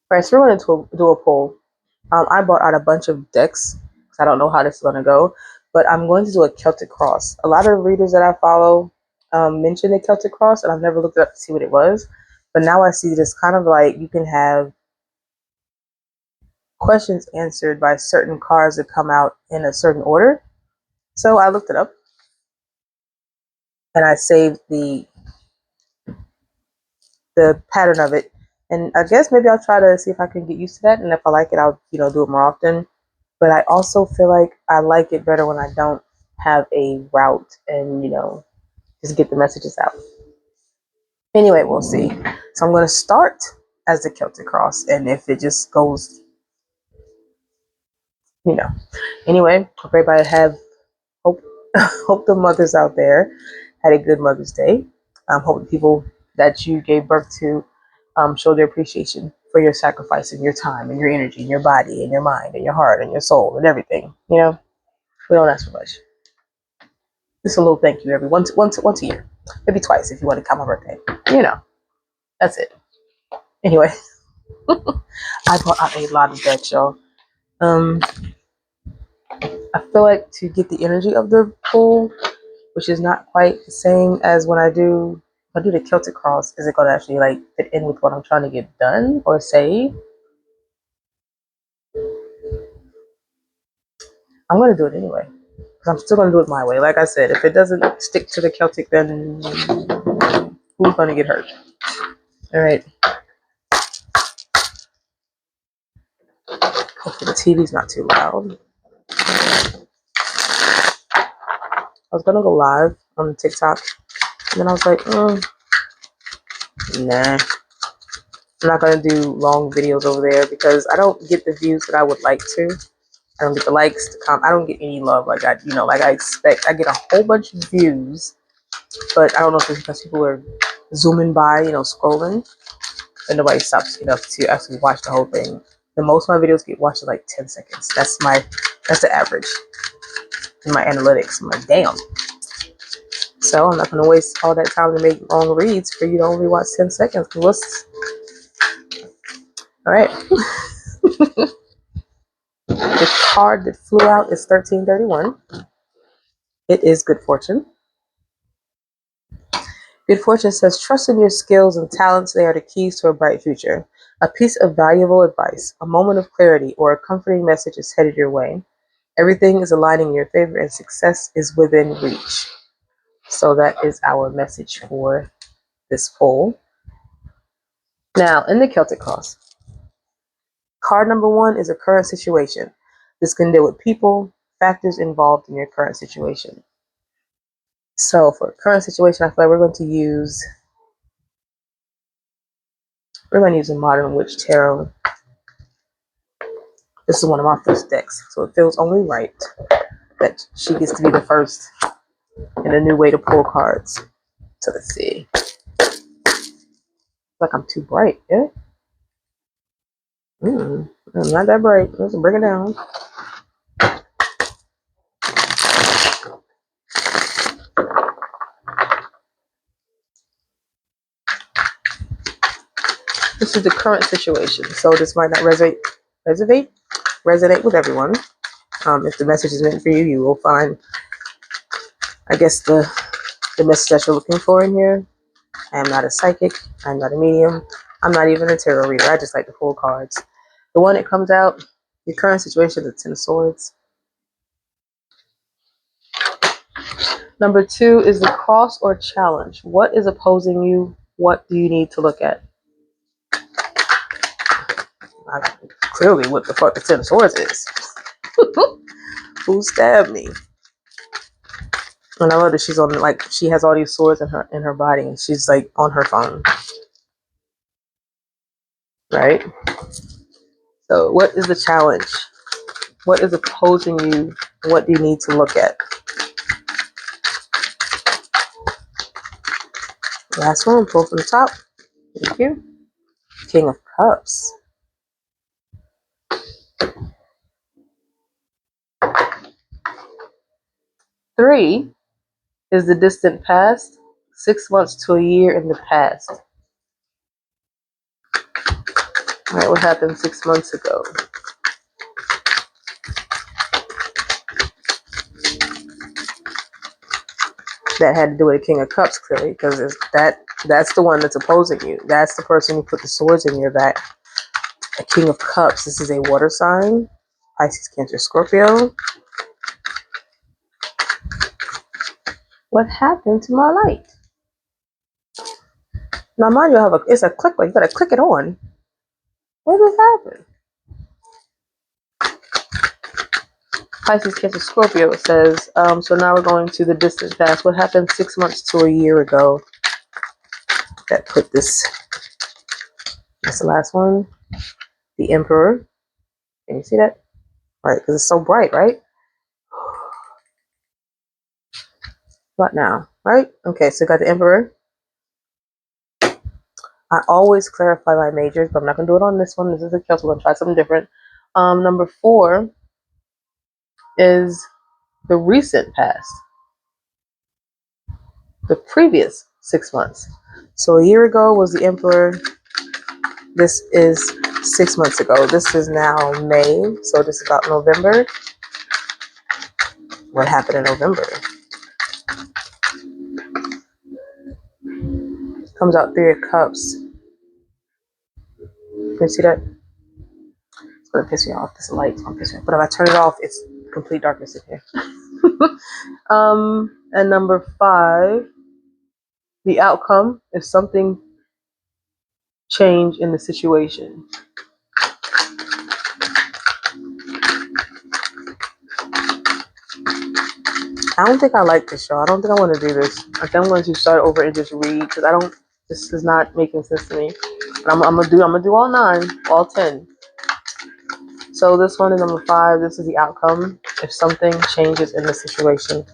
Right, so we're going to do a poll. I bought out a bunch of decks because I don't know how this is going to go, but I'm going to do a Celtic Cross. A lot of readers that I follow mention the Celtic Cross, and I've never looked it up to see what it was. But now I see this kind of like you can have questions answered by certain cards that come out in a certain order. So I looked it up and I saved the pattern of it. And I guess maybe I'll try to see if I can get used to that. And if I like it, I'll do it more often. But I also feel like I like it better when I don't have a route and just get the messages out. Anyway, we'll see. So I'm going to start as the Celtic Cross, and if it just goes, you know. Anyway, hope everybody hope hope the mothers out there had a good Mother's Day. Hope the people that you gave birth to show their appreciation for your sacrifice and your time and your energy and your body and your mind and your heart and your soul and everything. We don't ask for much. Just a little thank you every once a year, maybe twice if you want to count my birthday. That's it. Anyway, I bought out a lot of decks, y'all. I feel like to get the energy of the pool, which is not quite the same as when I do the Celtic Cross, is it going to actually like fit in with what I'm trying to get done or say? I'm going to do it anyway. Because I'm still going to do it my way. Like I said, if it doesn't stick to the Celtic, then who's going to get hurt? All right. Hopefully the TV's not too loud. I was going to go live on TikTok. And then I was like, nah. I'm not going to do long videos over there because I don't get the views that I would like to. I don't get the likes, the comment. I don't get any love like I expect. I get a whole bunch of views, but I don't know if it's because people are zooming by, scrolling, and nobody stops enough to actually watch the whole thing. The most of my videos get watched in like 10 seconds. That's the average in my analytics. I'm like, damn. So I'm not going to waste all that time to make long reads for you to only watch 10 seconds. All right. The card that flew out is 1331. It is Good Fortune. Good Fortune says, trust in your skills and talents. They are the keys to a bright future. A piece of valuable advice, a moment of clarity, or a comforting message is headed your way. Everything is aligning in your favor and success is within reach. So that is our message for this poll. Now, in the Celtic Cross, card number 1 is a current situation. This can deal with people, factors involved in your current situation. So for current situation, I feel like we're going to use a Modern Witch Tarot. This is one of my first decks, so it feels only right that she gets to be the first in a new way to pull cards. So let's see. Like I'm too bright, yeah? I'm not that bright. Let's bring it down. This is the current situation, so this might not resonate with everyone. If the message is meant for you, you will find, I guess, the message that you're looking for in here. I am not a psychic. I'm not a medium. I'm not even a tarot reader. I just like to pull cards. The one that comes out, your current situation, the Ten of Swords. Number 2 is the cross or challenge. What is opposing you? What do you need to look at? Clearly what the fuck the Ten of Swords is. Who stabbed me? And I love that she's on, like, she has all these swords in her body and she's like on her phone. Right? So what is the challenge? What is opposing you? What do you need to look at? Last one, pull from the top. Thank you. King of Cups. Three is the distant past. 6 months to a year in the past. right, what happened 6 months ago? That had to do with the King of Cups, clearly, because that's the one that's opposing you. That's the person who put the swords in your back. A King of Cups. This is a water sign. Pisces, Cancer, Scorpio. What happened to my light? Now, mind you, it's a click. You gotta click it on. What just happened? Pisces, Cancer, Scorpio. It says. So now we're going to the distant past. What happened 6 months to a year ago? That put this. That's the last one. The Emperor. Can you see that? Right, because it's so bright, right? What now? Right? Okay, so got the Emperor. I always clarify my majors, but I'm not going to do it on this one. This is a Kelso. We're going to try something different. Number 4 is the recent past. The previous 6 months. So a year ago was the Emperor. This is 6 months ago. This is now May. So this is about November. What happened in November? Comes out 3 of Cups. Can you see that? It's going to piss me off. This light's going to piss me off. But if I turn it off, it's complete darkness in here. And number 5, the outcome if something changed in the situation. I don't think I like this show. I don't think I want to do this. I think I'm going to start over and just read because this is not making sense to me. But I'm gonna do all 9, all 10. So this one is number 5. This is the outcome if something changes in the situation.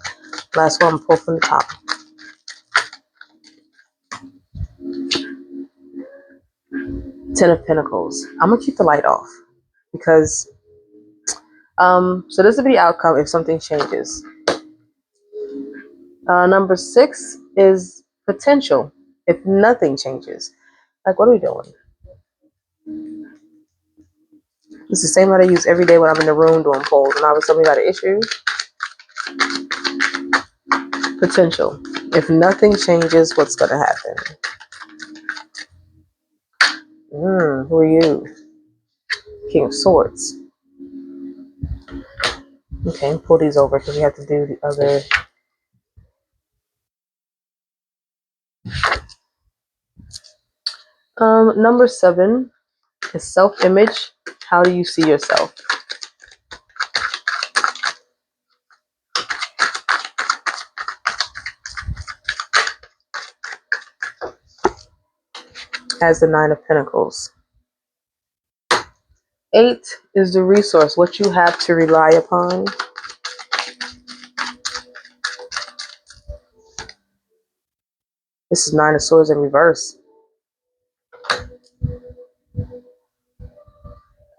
Last one, pull from the top. Ten of Pentacles. I'm gonna keep the light off because so this will be the outcome if something changes. Number 6 is potential if nothing changes. Like, what are we doing? It's the same that I use every day when I'm in the room doing polls. When I was telling me about an issue. Potential. If nothing changes, what's going to happen? Who are you? King of Swords. Okay, pull these over because we have to do the other. Number 7 is self-image. How do you see yourself? As the 9 of Pentacles. 8 is the resource, what you have to rely upon. This is 9 of Swords in reverse.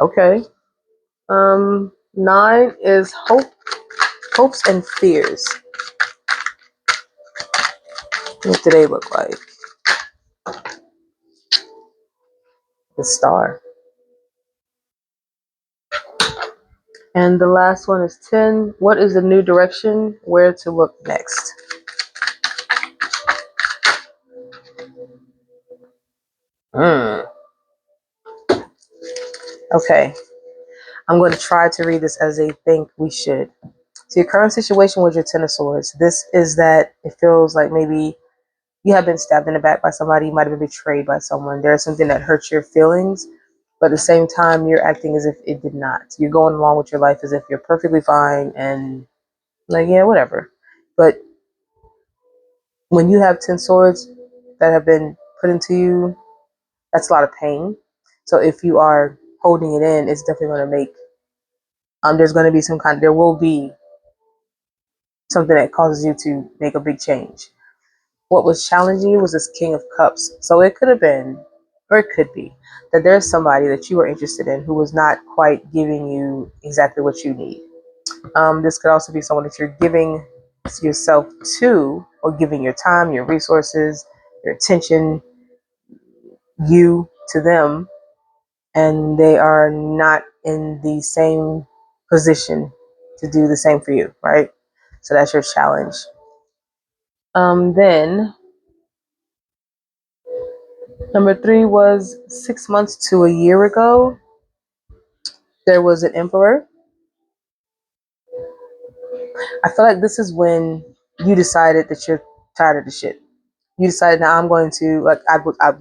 Okay. 9 is hopes and fears. What do they look like? The Star. And the last one is 10. What is the new direction? Where to look next? Okay. I'm going to try to read this as they think we should. So your current situation with your 10 of Swords, this is that it feels like maybe you have been stabbed in the back by somebody. You might have been betrayed by someone. There's something that hurts your feelings. But at the same time, you're acting as if it did not. You're going along with your life as if you're perfectly fine and like, yeah, whatever. But when you have 10 swords that have been put into you, that's a lot of pain. So if you are holding it in, it's definitely going to make, there's going to be there will be something that causes you to make a big change. What was challenging you was this King of Cups. So it could have been, or it could be, that there's somebody that you were interested in who was not quite giving you exactly what you need. This could also be someone that you're giving yourself to, or giving your time, your resources, your attention, you to them. and they are not in the same position to do the same for you, right? So that's your challenge. Then number 3 was 6 months to a year ago. There was an emperor. I feel like this is when you decided that you're tired of the shit. You decided now I'm going to like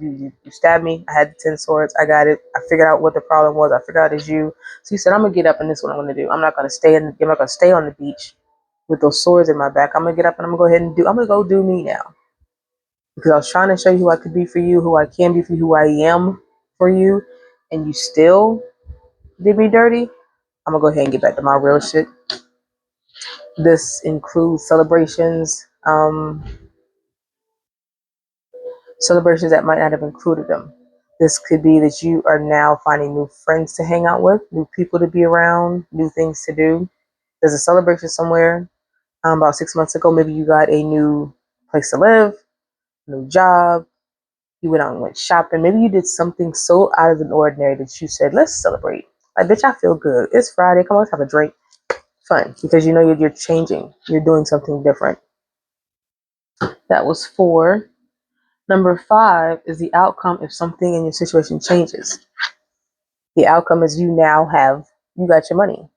you stabbed me. I had the 10 swords. I got it. I figured out what the problem was. I figured out it's you. So you said I'm gonna get up and this is what I'm gonna do. I'm not gonna stay in. I'm not gonna stay on the beach with those swords in my back. I'm gonna get up and I'm gonna go ahead and do. I'm gonna go do me now because I was trying to show you who I could be for you, who I can be for you, who I am for you, and you still did me dirty. I'm gonna go ahead and get back to my real shit. This includes celebrations that might not have included them. This could be that you are now finding new friends to hang out with, new people to be around, new things to do. There's a celebration somewhere. About 6 months ago, maybe you got a new place to live, new job. You went out and went shopping. Maybe you did something so out of the ordinary that you said, let's celebrate. Like, bitch, I feel good. It's Friday. Come on, let's have a drink. Fun. Because you know you're changing. You're doing something different. That was 4. Number 5 is the outcome if something in your situation changes. The outcome is you got your money.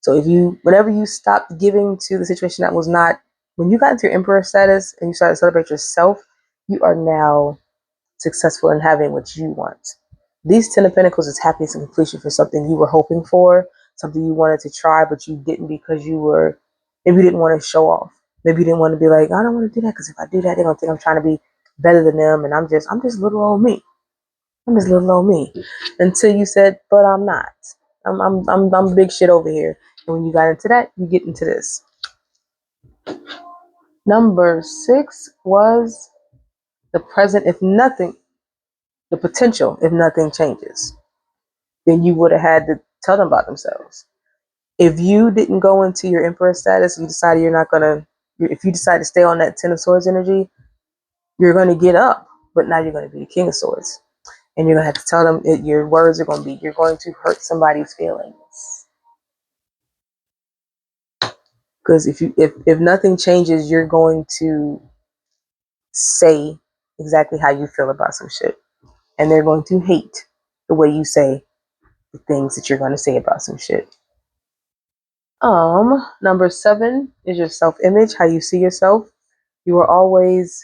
So whenever you stopped giving to the situation that was not, when you got into your emperor status and you started to celebrate yourself, you are now successful in having what you want. These 10 of Pentacles is happiness and completion for something you were hoping for, something you wanted to try, but you didn't because maybe you didn't want to show off. Maybe you didn't want to be like, I don't want to do that because if I do that, they're going to think I'm trying to be better than them. And I'm just little old me. I'm just little old me. Until you said, but I'm not. I'm big shit over here. And when you got into that, you get into this. Number 6 was the present if nothing, the potential if nothing changes. Then you would have had to tell them about themselves. If you didn't go into your emperor status, you decided you're not gonna. If you decide to stay on that 10 of Swords energy, you're gonna get up, but now you're gonna be the King of Swords, and you're gonna have to tell them. Your words are gonna be. You're going to hurt somebody's feelings. Because if nothing changes, you're going to say exactly how you feel about some shit, and they're going to hate the way you say the things that you're going to say about some shit. Number 7 is your self-image, how you see yourself. You are always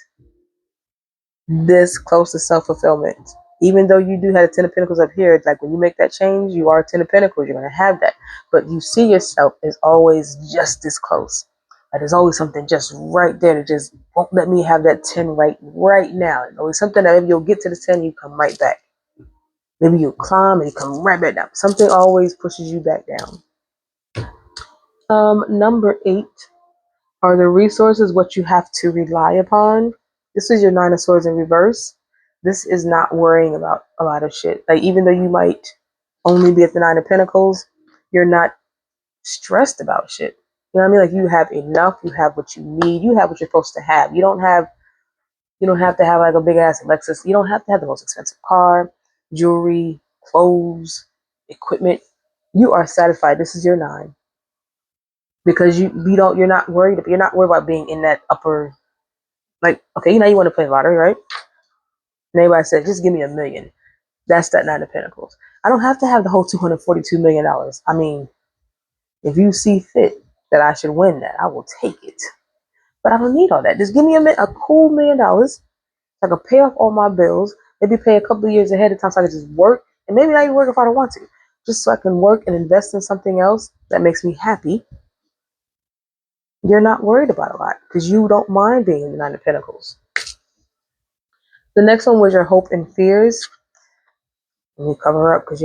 this close to self-fulfillment. Even though you do have a 10 of Pentacles up here, like when you make that change, you are 10 of Pentacles, you're going to have that. But you see yourself as always just this close. Like there's always something just right there that just won't let me have that 10 right now. There's always something that if you'll get to the 10, you come right back. Maybe you climb and you come right back down. Something always pushes you back down. Number 8 are the resources what you have to rely upon. This is your 9 of Swords in reverse. This is not worrying about a lot of shit. Like even though you might only be at the 9 of Pentacles, you're not stressed about shit. You know what I mean? Like you have enough, you have what you need, you have what you're supposed to have. You don't have to have like a big ass Lexus. You don't have to have the most expensive car, jewelry, clothes, equipment. You are satisfied. This is your 9. Because you're not worried about being in that upper, like, okay, you want to play lottery, right? And everybody said, just give me $1 million. That's that 9 of Pentacles. I don't have to have the whole $242 million. I mean, if you see fit that I should win that, I will take it. But I don't need all that. Just give me a cool $1 million. So I can pay off all my bills. Maybe pay a couple of years ahead of time so I can just work. And maybe not even work if I don't want to. Just so I can work and invest in something else that makes me happy. You're not worried about a lot because you don't mind being in the 9 of Pentacles. The next one was your hope and fears. Let me cover her up because,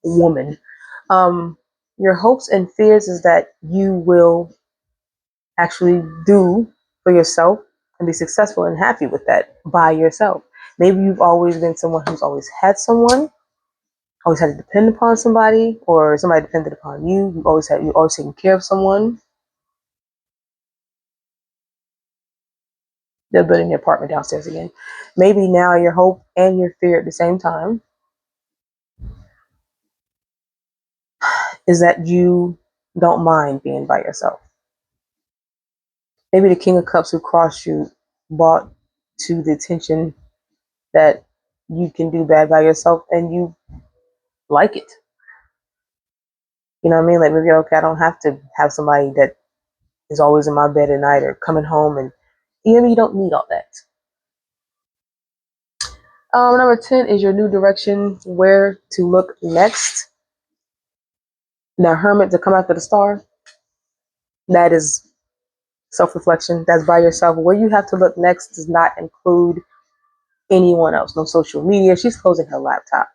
woman. Your hopes and fears is that you will actually do for yourself and be successful and happy with that by yourself. Maybe you've always been someone who's always had someone, always had to depend upon somebody, or somebody depended upon you. You always taken care of someone. They're building the apartment downstairs again. Maybe now your hope and your fear at the same time is that you don't mind being by yourself. Maybe the King of Cups who crossed you brought to the attention that you can do bad by yourself and you like it. You know what I mean? Like maybe, okay, I don't have to have somebody that is always in my bed at night or coming home, and you don't need all that. Number 10 is your new direction, where to look next. The Hermit, to come after the star, that is self-reflection. That's by yourself. Where you have to look next does not include anyone else. No social media. She's closing her laptop.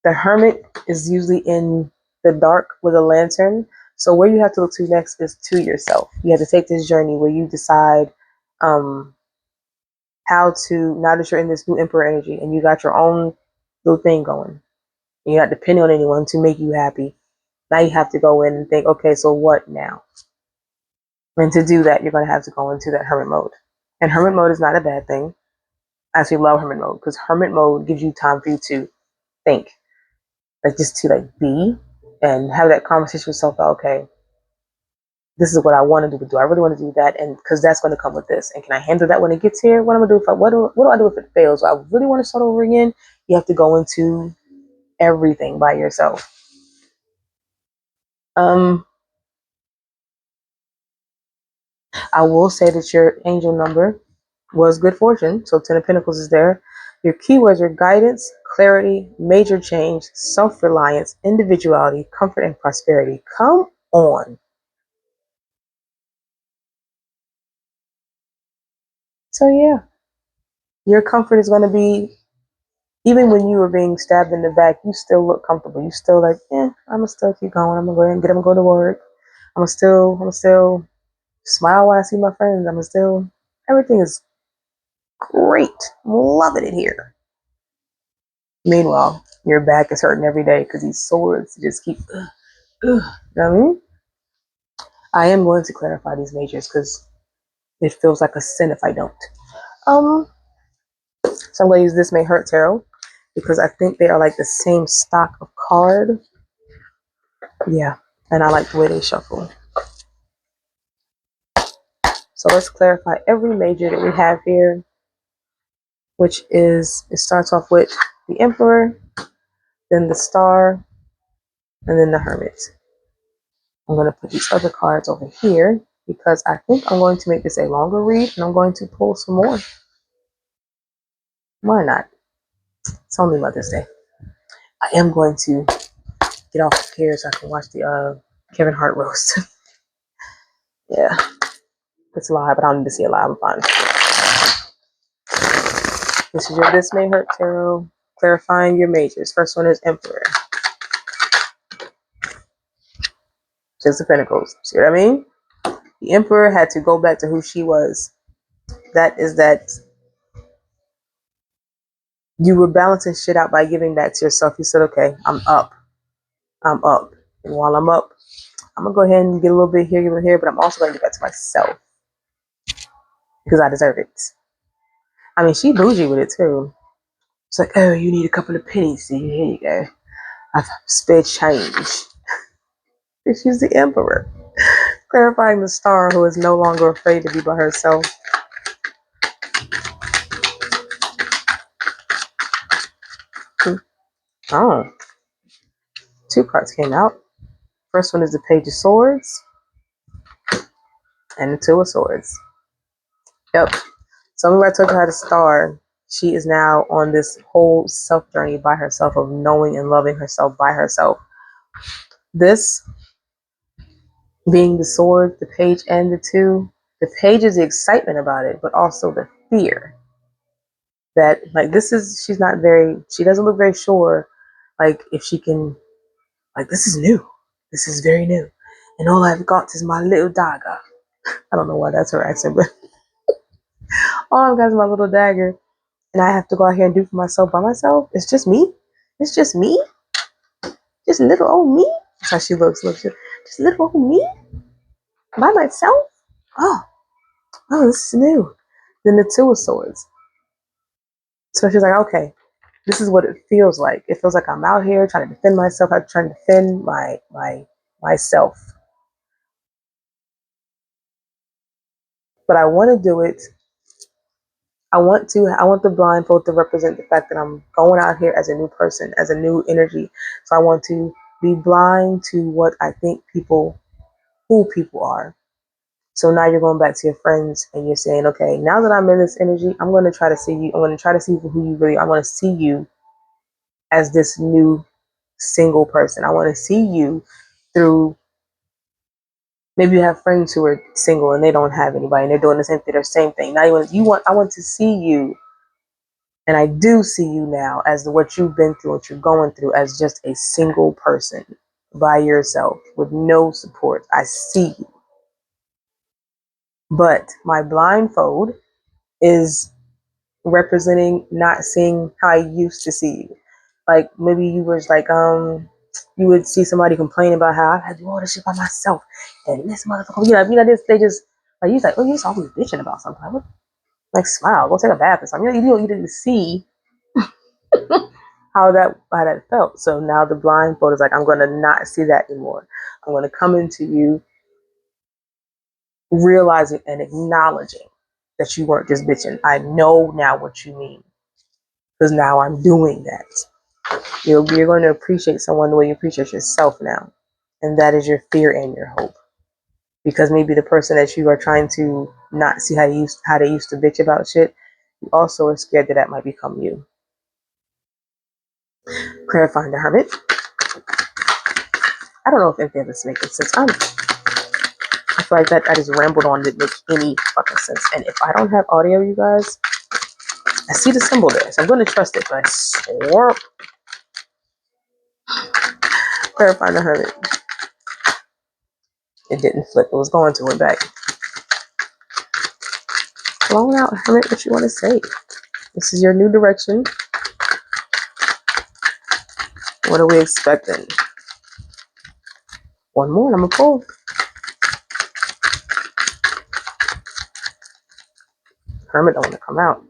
The Hermit is usually in the dark with a lantern. So where you have to look to next is to yourself. You have to take this journey where you decide how to, now that you're in this new Emperor energy and you got your own little thing going, you're not depending on anyone to make you happy. Now you have to go in and think, okay, so what now? And to do that, you're going to have to go into that hermit mode. And hermit mode is not a bad thing. I actually love hermit mode because hermit mode gives you time for you to think, like just to like be and have that conversation with yourself. Okay, this is what I want to do. Do I really want to do that? And because that's going to come with this. And can I handle that when it gets here? What am I going to do what do I do if it fails? Do I really want to start over again? You have to go into everything by yourself. I will say that your angel number was good fortune. So 10 of Pentacles is there. Your keywords are guidance, clarity, major change, self-reliance, individuality, comfort, and prosperity. Come on. So yeah, your comfort is going to be, even when you were being stabbed in the back, you still look comfortable. You still like, I'm going to still keep going. I'm going to go ahead and get up and go to work. I'm going to still smile while I see my friends. Everything is great. I'm loving it here. Meanwhile, your back is hurting every day because these swords just keep. You know what I mean? I am going to clarify these majors because it feels like a sin if I don't. Some ladies, this may hurt tarot because I think they are like the same stock of card. Yeah, and I like the way they shuffle. So let's clarify every major that we have here, which is, it starts off with the Emperor, then the Star, and then the Hermit. I'm going to put these other cards over here because I think I'm going to make this a longer read and I'm going to pull some more. Why not? It's only Mother's Day. I am going to get off here so I can watch the Kevin Hart roast. Yeah, it's live, but I don't need to see it live. I'm fine. This is your This May Hurt Tarot, clarifying your majors. First one is Emperor. Six of Pentacles. See what I mean? The Emperor had to go back to who she was. That is that you were balancing shit out by giving back to yourself. You said, okay, I'm up. I'm up. And while I'm up, I'm going to go ahead and get a little bit here, get a little here, but I'm also going to give that to myself because I deserve it. I mean, she bougie with it too. It's like, oh, you need a couple of pennies. See, here you go. I've spare change. She's the Emperor. Clarifying the Star, who is no longer afraid to be by herself. Oh, two cards came out. First one is the Page of Swords and the Two of Swords. Yep. So remember I told you how the Star, she is now on this whole self journey by herself of knowing and loving herself by herself. This being the Sword, the Page, and the Two. The Page is the excitement about it, but also the fear that, like, she doesn't look very sure, like, if she can, like, this is new. This is very new. And all I've got is my little dagger. I don't know why that's her accent, but all I've got is my little dagger. And I have to go out here and do for myself by myself. It's just me. It's just me. Just little old me. That's how she looks. Just little old me by myself. Oh, this is new. Then the Two of Swords. So she's like, okay, this is what it feels like. It feels like I'm out here trying to defend myself. I'm trying to defend myself. But I want to do it. I want the blindfold to represent the fact that I'm going out here as a new person, as a new energy. So I want to be blind to what I think who people are. So now you're going back to your friends and you're saying, okay, now that I'm in this energy, I'm going to try to see you. I'm going to try to see who you really are. I want to see you as this new single person. I want to see you through, maybe you have friends who are single and they don't have anybody and they're doing the same thing, Now I want to see you, and I do see you now as what you've been through, what you're going through, as just a single person by yourself with no support. I see you. But my blindfold is representing not seeing how I used to see you. Like maybe you was like, you would see somebody complain about how I had to do all this shit by myself and this motherfucker, this, they just like, you like, oh, you're just always bitching about something. Like smile, go take a bath or something. You didn't see how that felt. So now the blindfold is like, I'm gonna not see that anymore. I'm gonna come into you realizing and acknowledging that you weren't just bitching. I know now what you mean because now I'm doing that. You're going to appreciate someone the way you appreciate yourself now, and that is your fear and your hope. Because maybe the person that you are trying to not see how they used to bitch about shit, you also are scared that might become you. Clarifying the Hermit. I don't know if anything of this making sense. I feel like that I just rambled on, didn't make any fucking sense. And if I don't have audio, you guys, I see the symbol there, so I'm going to trust it. But I swore. Clarifying the Hermit. It didn't flip. It was going to it back. Blown out, Hermit. What you want to say? This is your new direction. What are we expecting? One more, I'm gonna pull. Hermit don't want to come out.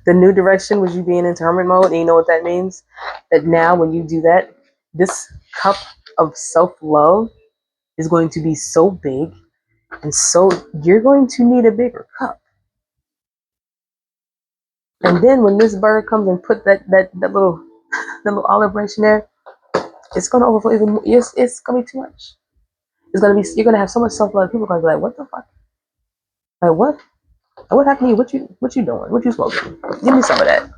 The new direction was you being into hermit mode, and you know what that means? That now when you do that, this cup of self-love is going to be so big, and so you're going to need a bigger cup. And then when this bird comes and put that little olive branch in there, it's gonna overflow even more. It's gonna be too much. You're gonna have so much self-love. People are gonna be like, what the fuck? Like what? What happened to you? What you doing? What you smoking? Give me some of that.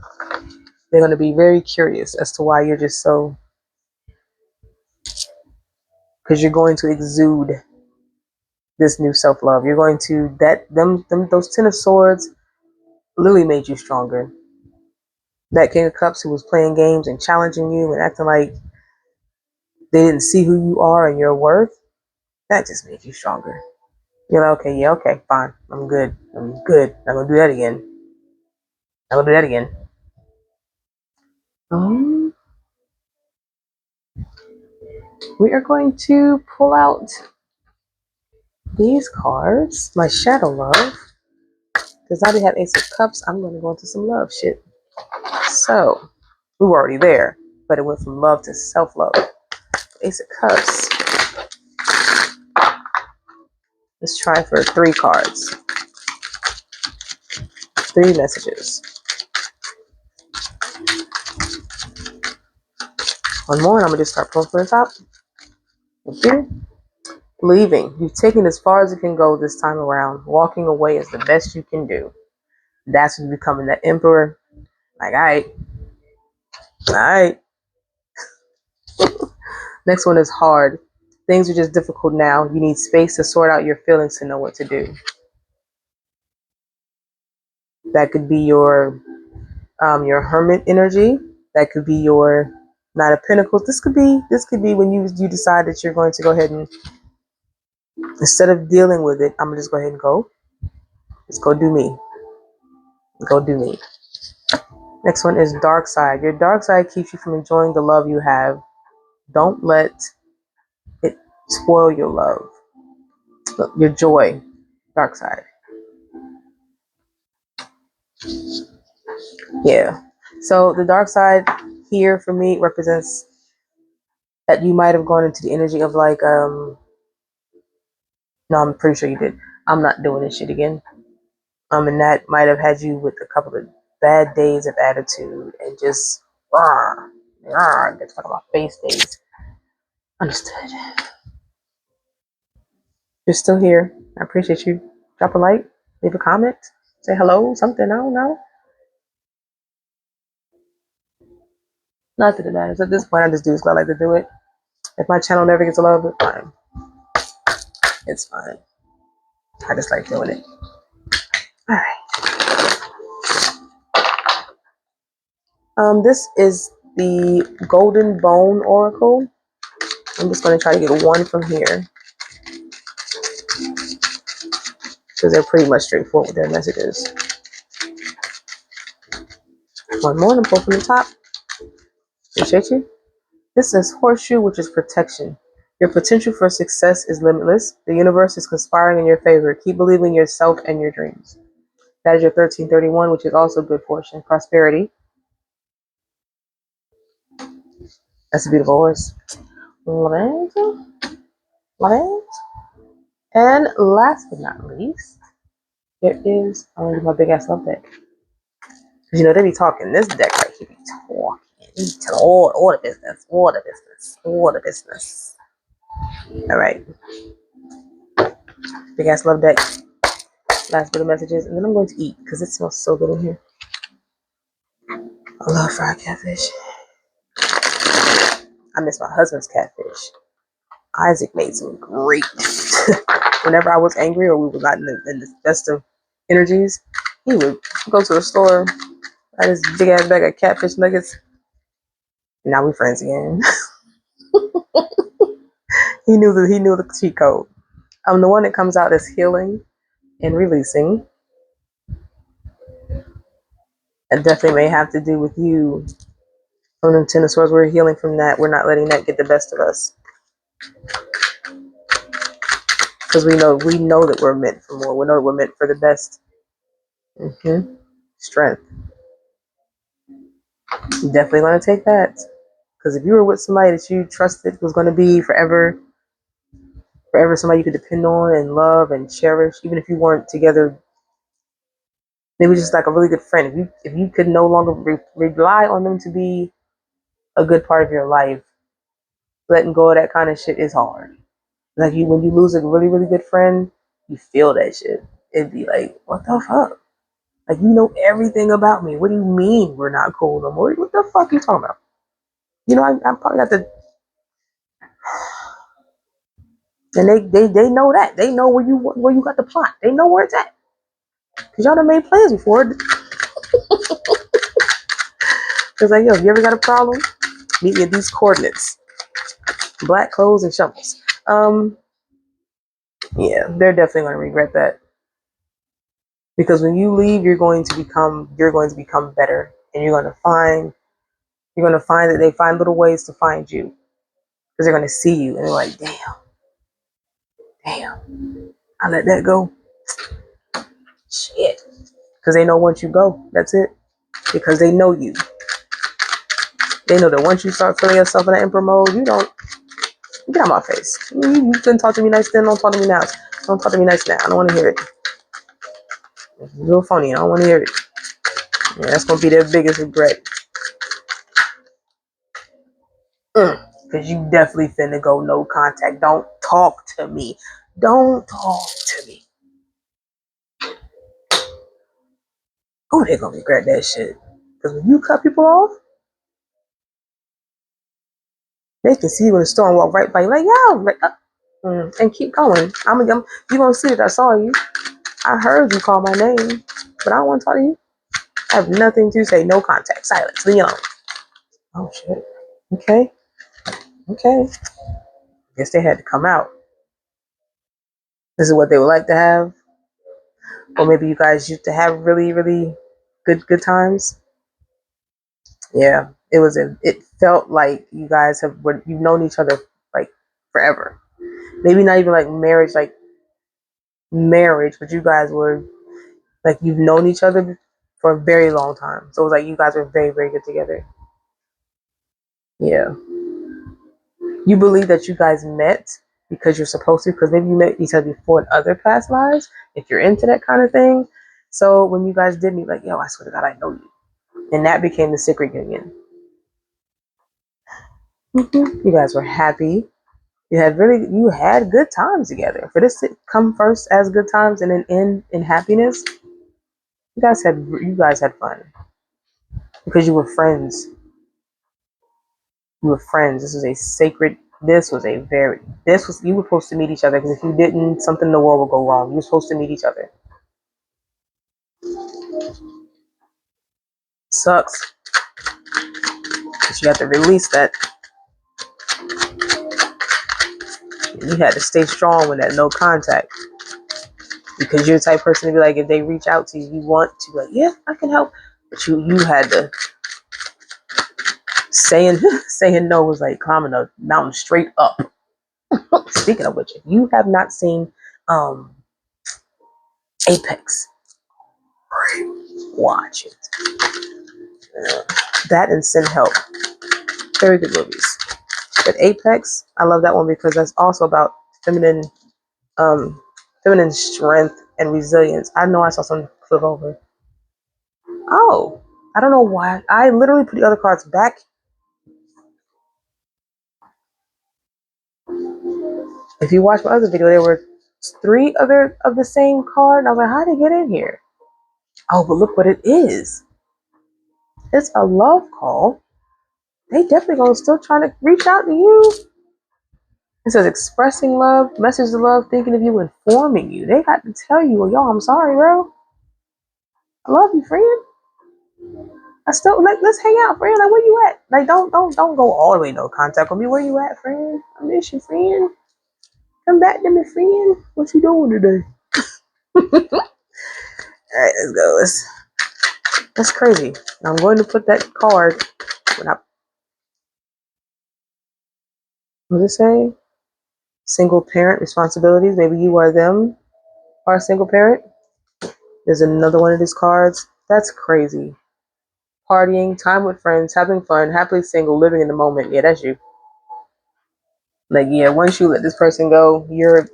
They're gonna be very curious as to why you're just so, because you're going to exude this new self-love. You're going to those 10 of swords literally made you stronger. That King of Cups who was playing games and challenging you and acting like they didn't see who you are and your worth, that just made you stronger. You're like, okay, yeah, okay, fine. I'm good. I'm not gonna do that again. I'm gonna do that again. We are going to pull out these cards. My shadow love. Because now we have Ace of Cups, I'm going to go into some love shit. So, we were already there, but it went from love to self-love. Ace of Cups. Let's try for 3 cards. 3 messages. One more, and I'm going to just start pulling from the top. Okay. Leaving. You've taken as far as it can go this time around. Walking away is the best you can do. That's when you're becoming that emperor. Like, all right. Next one is hard. Things are just difficult now. You need space to sort out your feelings to know what to do. That could be your hermit energy. That could be your Knight of Pentacles. This could be when you decide that you're going to go ahead and, instead of dealing with it, I'm gonna just go ahead and go. Just go do me. Go do me. Next one is dark side. Your dark side keeps you from enjoying the love you have. Don't let it spoil your love, your joy. Dark side. Yeah. So the dark side here for me represents that you might have gone into the energy of like, no, I'm pretty sure you did. I'm not doing this shit again. And that might have had you with a couple of bad days of attitude and just, get talk about face days. Understood. You're still here. I appreciate you. Drop a like, leave a comment, say hello, something. I don't know. Not that it matters. At this point, I just do because I like to do it. If my channel never gets a love, it's fine. It's fine. I just like doing it. All right. This is the Golden Bone Oracle. I'm just going to try to get one from here because they're pretty much straightforward with their messages. One more and pull from the top. Appreciate you. This is Horseshoe, which is protection. Your potential for success is limitless. The universe is conspiring in your favor. Keep believing in yourself and your dreams. That is your 1331, which is also good fortune, prosperity. That's a beautiful horse. Love it. Love it. And last but not least, there is, I'm gonna do my big ass love deck. Because you know, they be talking. This deck right here be talking. He tell all the business. All the business. All the business. Alright. Big ass love deck. Last bit of messages. And then I'm going to eat because it smells so good in here. I love fried catfish. I miss my husband's catfish. Isaac made some great. Whenever I was angry or we were not in the best of energies, he would go to the store, buy this big ass bag of catfish nuggets. Now we're friends again. He knew the cheat code. The one that comes out as healing and releasing. It definitely may have to do with you. From the Ten of Swords, we're healing from that. We're not letting that get the best of us. Because we know that we're meant for more. We know that we're meant for the best. Strength. You definitely want to take that. Because if you were with somebody that you trusted was going to be forever somebody you could depend on and love and cherish, even if you weren't together, maybe just like a really good friend. If you could no longer rely on them to be a good part of your life, letting go of that kind of shit is hard. Like when you lose a really, really good friend, you feel that shit. It'd be like, what the fuck? Like, you know everything about me. What do you mean we're not cool no more? What the fuck are you talking about? You know, I probably got to, and they know that. They know where you got the plot. They know where it's at. Cause y'all done made plans before. Cause like, yo, if you ever got a problem, meet me at these coordinates. Black clothes and shovels. Yeah, they're definitely gonna regret that. Because when you leave, you're going to become better, and you're gonna find that they find little ways to find you, because they're gonna see you and they're like, damn, I let that go. Shit. Because they know once you go, that's it. Because they know you. They know that once you start feeling yourself in that emperor mode, you don't get out my face. You couldn't talk to me nice then, don't talk to me now. Don't talk to me nice now. I don't want to hear it. It's real funny. I don't want to hear it. Yeah, that's gonna be their biggest regret. Because you definitely finna go no contact. Don't talk to me. Don't talk to me. Oh, they're gonna regret that shit. Because when you cut people off, they can see you in the store and walk right by you, like, yo, like, and keep going. You gonna see that I saw you. I heard you call my name, but I don't want to talk to you. I have nothing to say. No contact. Silence. Leave me alone. Oh shit. Okay. Guess they had to come out. This is what they would like to have, or maybe you guys used to have really, really good times. Yeah, it felt like you guys you've known each other like forever. Maybe not even like marriage, but you guys were like, you've known each other for a very long time. So it was like you guys were very, very good together. Yeah. You believe that you guys met because you're supposed to, because maybe you met each other before in other past lives, if you're into that kind of thing. So when you guys did meet, like, yo, I swear to God, I know you. And that became the secret union. You guys were happy. You had good times together. For this to come first as good times and then end in happiness, you guys had fun because you were friends. You were friends. You were supposed to meet each other, because if you didn't, something in the world would go wrong. You were supposed to meet each other. Sucks, but you have to release that. You had to stay strong with that no contact, because you're the type of person to be like, if they reach out to you, you want to be like, yeah, I can help, but you had to saying saying no was like climbing a mountain straight up. Speaking of which, if you have not seen um Apex, watch it. That and Send Help, very good movies. But Apex, I love that one because that's also about feminine um feminine strength and resilience. I know I saw something flip over. Oh, I don't know why. I literally put the other cards back. If you watch my other video, there were 3 other of the same card. And I was like, how did it get in here? Oh, but look what it is. It's a love call. They definitely gonna still trying to reach out to you. It says expressing love, message of love, thinking of you, informing you. They got to tell you, well, yo, I'm sorry, bro. I love you, friend. I still let's hang out, friend. Like, where you at? Like, don't go all the way no contact with me. Where you at, friend? I miss you, friend. Come back to me, friend. What you doing today? All right, let's go. That's crazy. I'm going to put that card. What does it say? Single parent responsibilities. Maybe you or them are a single parent. There's another one of these cards. That's crazy. Partying, time with friends, having fun, happily single, living in the moment. Yeah, that's you. Like, yeah, once you let this person go, you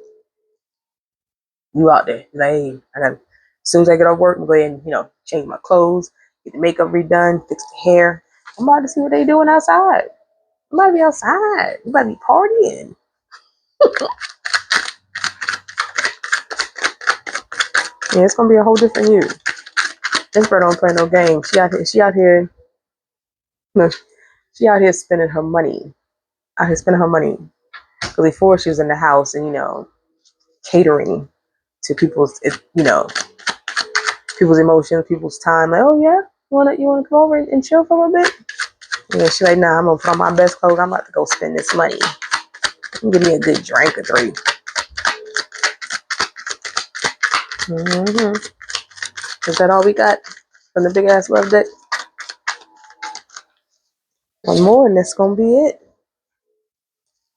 out there. Like, hey, as soon as I get off work, I'm going to go ahead and, change my clothes, get the makeup redone, fix the hair. I'm about to see what they doing outside. I'm about to be outside. I'm about to be partying. Yeah, it's gonna be a whole different you. This girl don't play no games. No, she out here spending her money. Out here spending her money. Because before she was in the house and catering to people's emotions, people's time. Like, oh yeah, you wanna come over and chill for a little bit? Yeah, she's like, nah, I'm gonna put on my best clothes. I'm about to go spend this money. Give me a good drink or 3. Mm-hmm. Is that all we got from the big ass love deck? One more, and that's gonna be it.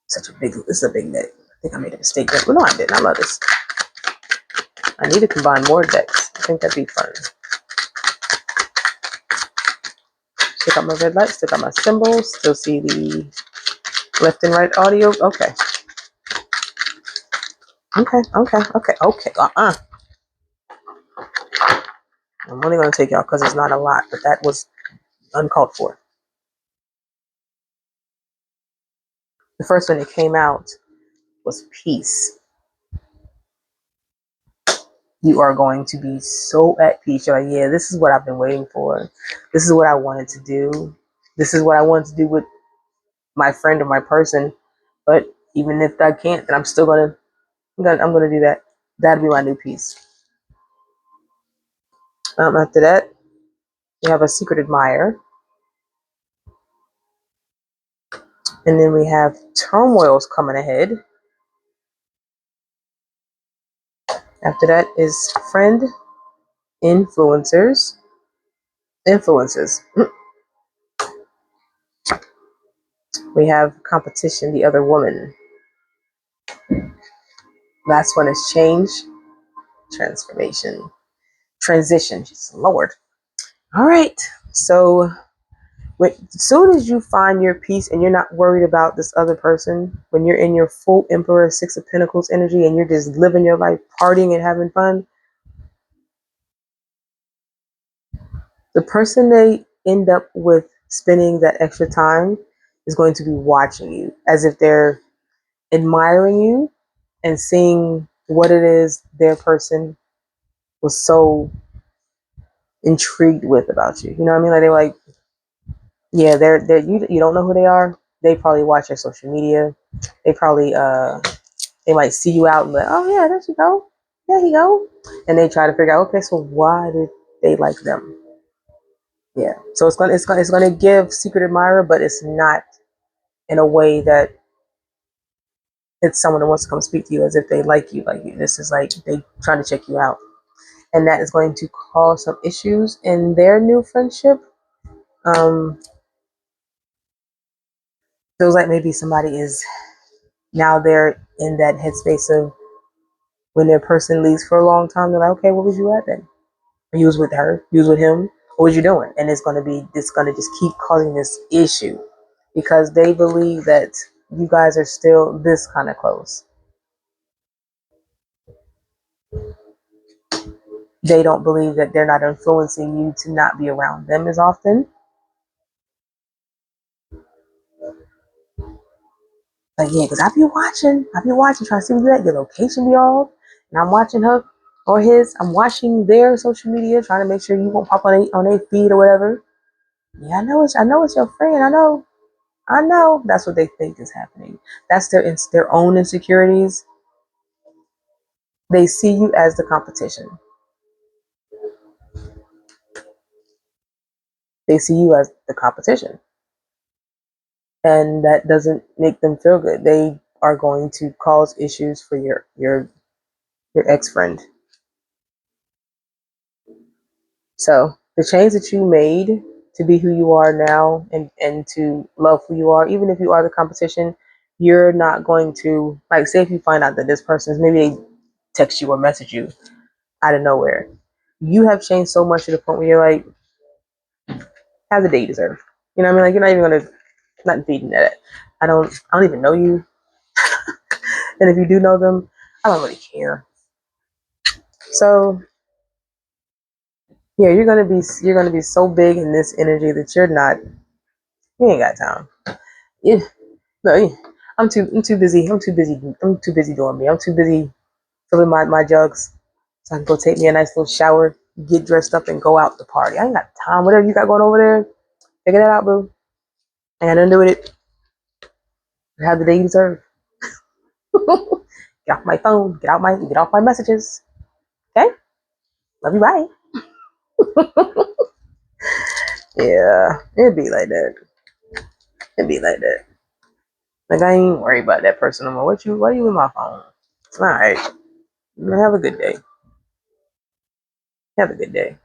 This is a big deck. I think I made a mistake. Well, no, I didn't. I love this. I need to combine more decks. I think that'd be fun. Stick out my red light, stick out my symbols, still see the left and right audio. Okay. Okay. I'm only gonna take y'all because it's not a lot, but that was uncalled for. The first one that came out was peace. You are going to be so at peace. You're like, yeah, this is what I've been waiting for. This is what I wanted to do. This is what I wanted to do with my friend or my person. But even if I can't, then I'm gonna do that. That'll be my new piece. After that, we have a secret admirer, and then we have turmoils coming ahead. After that is friend influences. We have competition, the other woman. Last one is change, transformation, transition. Jesus Lord. All right. So as soon as you find your peace and you're not worried about this other person, when you're in your full Emperor Six of Pentacles energy and you're just living your life, partying and having fun, the person they end up with spending that extra time is going to be watching you as if they're admiring you and seeing what it is their person was so intrigued with about you. You know what I mean? Like they're like, yeah, they're you don't know who they are. They probably watch your social media. They probably they might see you out and be like, oh yeah, there you go. There you go. And they try to figure out, okay, so why did they like them? Yeah. So it's gonna give secret admirer, but it's not in a way that it's someone that wants to come speak to you as if they like you. Like this is like they trying to check you out. And that is going to cause some issues in their new friendship. Um, feels like maybe somebody is now they're in that headspace of when their person leaves for a long time, they're like, okay, where was you at then? You was with her, you was with him, what was you doing? And it's gonna just keep causing this issue because they believe that you guys are still this kind of close. They don't believe that they're not influencing you to not be around them as often. Like, yeah, because I be watching, trying to see where you at, your location be off. And I'm watching her or his, I'm watching their social media, trying to make sure you won't pop on their feed or whatever. Yeah, I know it's your friend. I know. That's what they think is happening. That's their own insecurities. They see you as the competition. They see you as the competition, and that doesn't make them feel good. They are going to cause issues for your ex friend. So the change that you made to be who you are now and to love who you are, even if you are the competition, you're not going to like say if you find out that this person is maybe they text you or message you out of nowhere. You have changed so much to the point where you're like, have the day you deserve. You know what I mean? Like you're not even gonna not feeding that. I don't even know you. And if you do know them, I don't really care. So yeah, you're gonna be so big in this energy that you ain't got time. Yeah, no, yeah. I'm too busy. I'm too busy doing me. I'm too busy filling my jugs so I can go take me a nice little shower, get dressed up, and go out to party. I ain't got time. Whatever you got going over there, figure that out, boo. I got nothing to do with it. Have the day you deserve. Get off my phone. Get off my messages. Okay? Love you. Bye. Yeah, it'd be like that. It'd be like that. Like I ain't worried about that person no more. Why you with my phone? All right. Have a good day. Have a good day.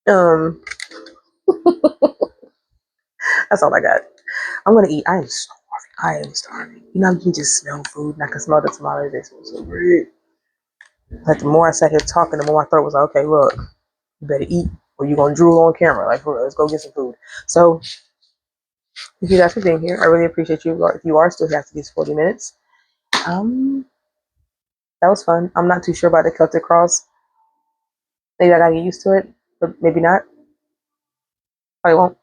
Um, that's all I got. I'm gonna eat. I am starving. I am starving. You know, you can just smell food, and I can smell the tomatoes. They smell so good. Like the more I sat here talking, the more my throat was like, okay, look, you better eat, or you gonna drool on camera. Like, for real, let's go get some food. So, thank you guys for being here. I really appreciate you. If you are still here after these 40 minutes, um, that was fun. I'm not too sure about the Celtic cross. Maybe I gotta get used to it, but maybe not. Probably won't.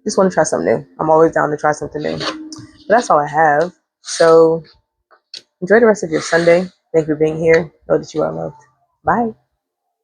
Just want to try something new. I'm always down to try something new. But that's all I have. So enjoy the rest of your Sunday. Thank you for being here. Know that you are loved. Bye.